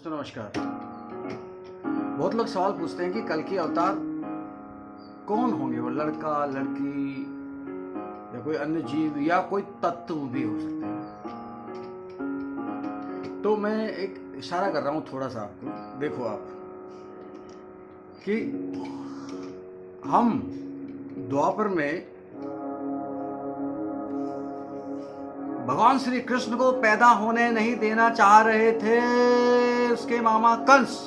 दोस्तों नमस्कार। बहुत लोग सवाल पूछते हैं कि कल की अवतार कौन होंगे, वो लड़का लड़की या कोई अन्य जीव या कोई तत्व भी हो सकते हैं। तो मैं एक इशारा कर रहा हूँ थोड़ा सा आपको, देखो आप कि हम द्वापर में भगवान श्री कृष्ण को पैदा होने नहीं देना चाह रहे थे उसके मामा कंस।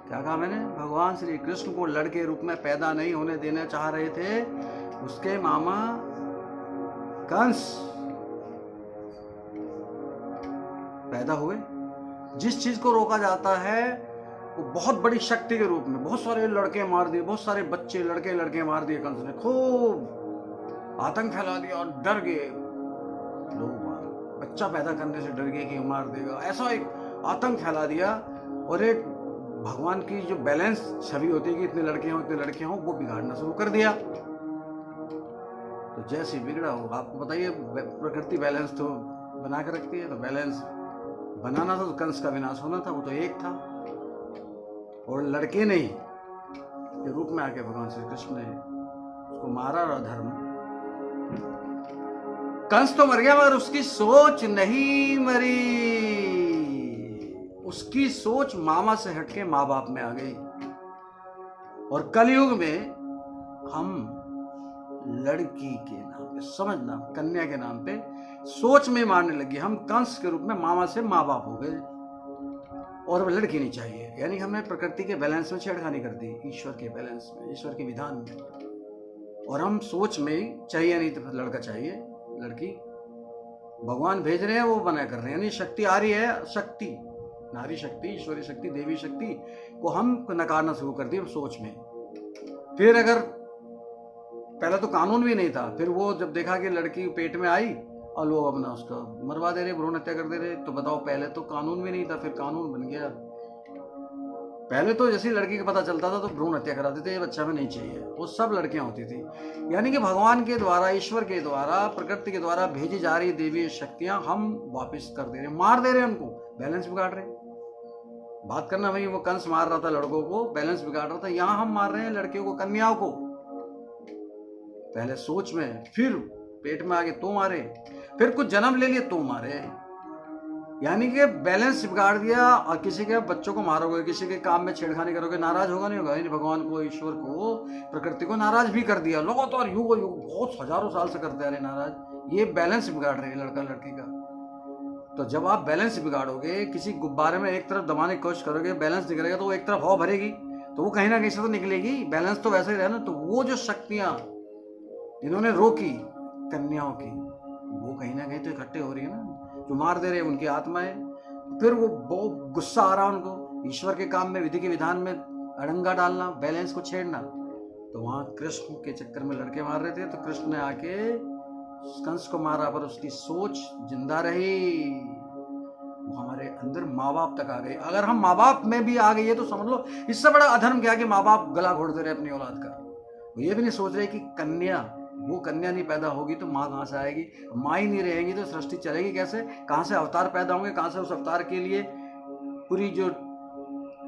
क्या कहा मैंने? भगवान श्री कृष्ण को लड़के रूप में पैदा नहीं होने देना चाह रहे थे उसके मामा कंस। पैदा हुए। जिस चीज को रोका जाता है वो बहुत बड़ी शक्ति के रूप में, बहुत सारे लड़के मार दिए, बहुत सारे बच्चे लड़के मार दिए कंस ने, खूब आतंक फैला दिया और डर गए लोग। बच्चा पैदा करने से डर गए कि मार देगा, ऐसा एक आतंक फैला दिया। और एक भगवान की जो बैलेंस छवि होती है कि इतने लड़के हों वो बिगाड़ना शुरू कर दिया। तो जैसे बिगड़ा होगा, आपको बताइए प्रकृति बैलेंस तो बना के रखती है, तो बैलेंस बनाना था तो कंस का विनाश होना था। वो तो एक था और लड़के नहीं के रूप में आके भगवान श्री कृष्ण ने उसको मारा। और धर्म कंस तो मर गया मगर उसकी सोच नहीं मरी। उसकी सोच मामा से हटके माँ बाप में आ गई। और कलयुग में हम लड़की के नाम पे, समझना, कन्या के नाम पे सोच में मारने लगे। हम कंस के रूप में मामा से माँ बाप हो गए और अब लड़की नहीं चाहिए। यानी हमने प्रकृति के बैलेंस में छेड़खानी कर दी, ईश्वर के बैलेंस में, ईश्वर के विधान में। और हम सोच में चाहिए नहीं तो लड़का चाहिए, लड़की भगवान भेज रहे हैं वो बना कर रहे हैं। यानी शक्ति आ रही है, शक्ति, नारी शक्ति, ईश्वरी शक्ति, देवी शक्ति को हम नकारना शुरू कर दिए सोच में। फिर अगर पहले तो कानून भी नहीं था, फिर वो जब देखा कि लड़की पेट में आई और लोग अपना उसका मरवा दे रहे, भ्रूण हत्या कर दे रहे। तो बताओ, पहले तो कानून भी नहीं था, फिर कानून बन गया। पहले तो जैसे लड़की का पता चलता था तो भ्रूण हत्या कराते थे, ये बच्चा में नहीं चाहिए, वो सब लड़कियां होती थी। यानी कि भगवान के द्वारा, ईश्वर के द्वारा, प्रकृति के द्वारा भेजी जा रही देवी शक्तियां हम वापस कर दे रहे, मार दे रहे, उनको बैलेंस बिगाड़ रहे। बात करना भाई, वो कंस मार रहा था लड़कों को, बैलेंस बिगाड़ रहा था। यहां हम मार रहे हैं लड़कियों को, कन्याओं को। पहले सोच में, फिर पेट में आगे तो मारे, फिर कुछ जन्म ले लिए तो मारे। यानी कि बैलेंस बिगाड़ दिया। और किसी के बच्चों को मारोगे, किसी के काम में छेड़खानी करोगे, नाराज होगा नहीं होगा? यानी भगवान को, ईश्वर को, प्रकृति को नाराज भी कर दिया लगातार, युग बहुत हजारों साल से करते आ रहे नाराज। ये बैलेंस बिगाड़ रहे हैं लड़का लड़की का। तो जब आप बैलेंस बिगाड़ोगे, किसी गुब्बारे में एक तरफ दबाने की कोशिश करोगे, बैलेंस निकलेगा तो वो एक तरफ हवा भरेगी, तो वो कहीं ना कहीं से तो निकलेगी। बैलेंस तो वैसे ही रहना। तो वो जो शक्तियां इन्होंने रोकी कन्याओं की, वो कहीं ना कहीं तो इकट्ठे हो रही है ना, जो मार दे रहे हैं उनकी आत्माएं। फिर वो बहुत गुस्सा आ रहा उनको, ईश्वर के काम में, विधि के विधान में अड़ंगा डालना, बैलेंस को छेड़ना। तो वहां कृष्ण के चक्कर में लड़के मार रहे थे, तो कृष्ण ने आके कंस को मारा, पर उसकी सोच जिंदा रही। वो हमारे अंदर माँ बाप तक आ गई। अगर हम माँ बाप में भी आ गई है तो समझ लो इससे बड़ा अधर्म क्या कि माँ बाप गला घोट दे रहे अपनी औलाद का। वो ये भी नहीं सोच रहे कि कन्या, वो कन्या नहीं पैदा होगी तो माँ कहाँ से आएगी? माँ ही नहीं रहेगी तो सृष्टि चलेगी कैसे? कहाँ से अवतार पैदा होंगे? कहाँ से उस अवतार के लिए पूरी जो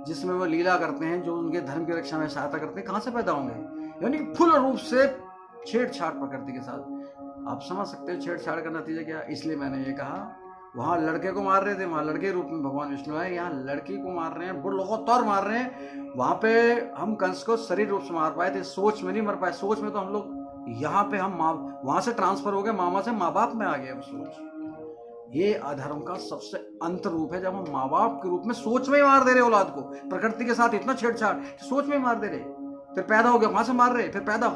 जिसमें वो लीला करते हैं, जो उनके धर्म की रक्षा में सहायता करते हैं, कहाँ से पैदा होंगे? यानी फुल रूप से छेड़छाड़ प्रकृति के साथ। आप समझ सकते हो छेड़छाड़ का नतीजा क्या? इसलिए मैंने ये कहा, वहां लड़के को मार रहे थे, वहां लड़के रूप में भगवान विष्णु आए, यहाँ लड़की को मार रहे हैं, वो लगातार मार रहे हैं। वहां पे हम कंस को शरीर रूप से मार पाए थे, सोच में नहीं मर पाए। सोच में तो हम लोग, यहाँ पे हम वहां से ट्रांसफर हो गए, मामा से माँ बाप में आ गए। सोच ये अधर्म का सबसे अंत रूप है, जब हम माँ बाप के रूप में सोच में ही मार दे रहे औलाद को। प्रकृति के साथ इतना छेड़छाड़, सोच में ही मार दे रहे, फिर पैदा हो गया वहां से मार रहे, फिर पैदा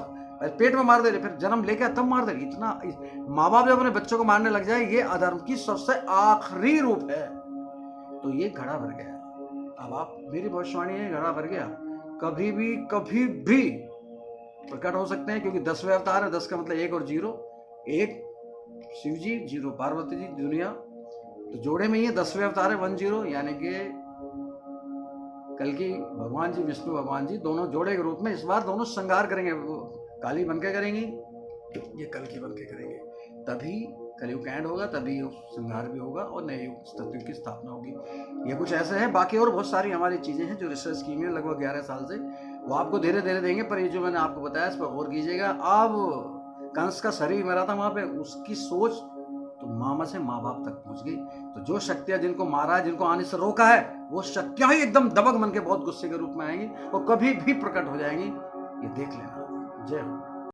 पेट में मार दे रहे, फिर जन्म लेके तब मार दे रहे। इतना माँ बाप जब अपने बच्चों को मारने लग जाए, ये अधर्म की सबसे आखिरी रूप है। तो ये घड़ा भर गया। अब आप, मेरी भविष्यवाणी है, घड़ा भर गया। कभी भी प्रकट हो सकते हैं, क्योंकि 10वें अवतार है। 10 का मतलब 1 और 0, 1 शिव जी, 0 पार्वती जी, दुनिया, तो जोड़े में ही है 10वें अवतार है 10। यानी कि कल की भगवान जी, विष्णु भगवान जी, दोनों जोड़े के रूप में इस बार दोनों संहार करेंगे। वो काली बनके करेंगी, ये कल की बनके करेंगे। तभी कलयुग एंड होगा तभी युग संहार भी होगा और नए युग सतयुग की स्थापना होगी। ये कुछ ऐसे है। बाकी और बहुत सारी हमारी चीज़ें हैं जो रिसर्च की हुई है लगभग 11 साल से, वो आपको धीरे धीरे देंगे। पर ये जो मैंने आपको बताया इस पर गौर कीजिएगा। अब कंस का शरीर मरा था वहाँ पे, उसकी सोच तो मामा से माँ बाप तक पहुँच गई। तो जो शक्तियाँ जिनको मारा है, जिनको आने से रोका है, वो शक्तियाँ ही एकदम दबंग मन के बहुत गुस्से के रूप में आएंगी और कभी भी प्रकट हो जाएंगी। ये देख लेना। जय हो।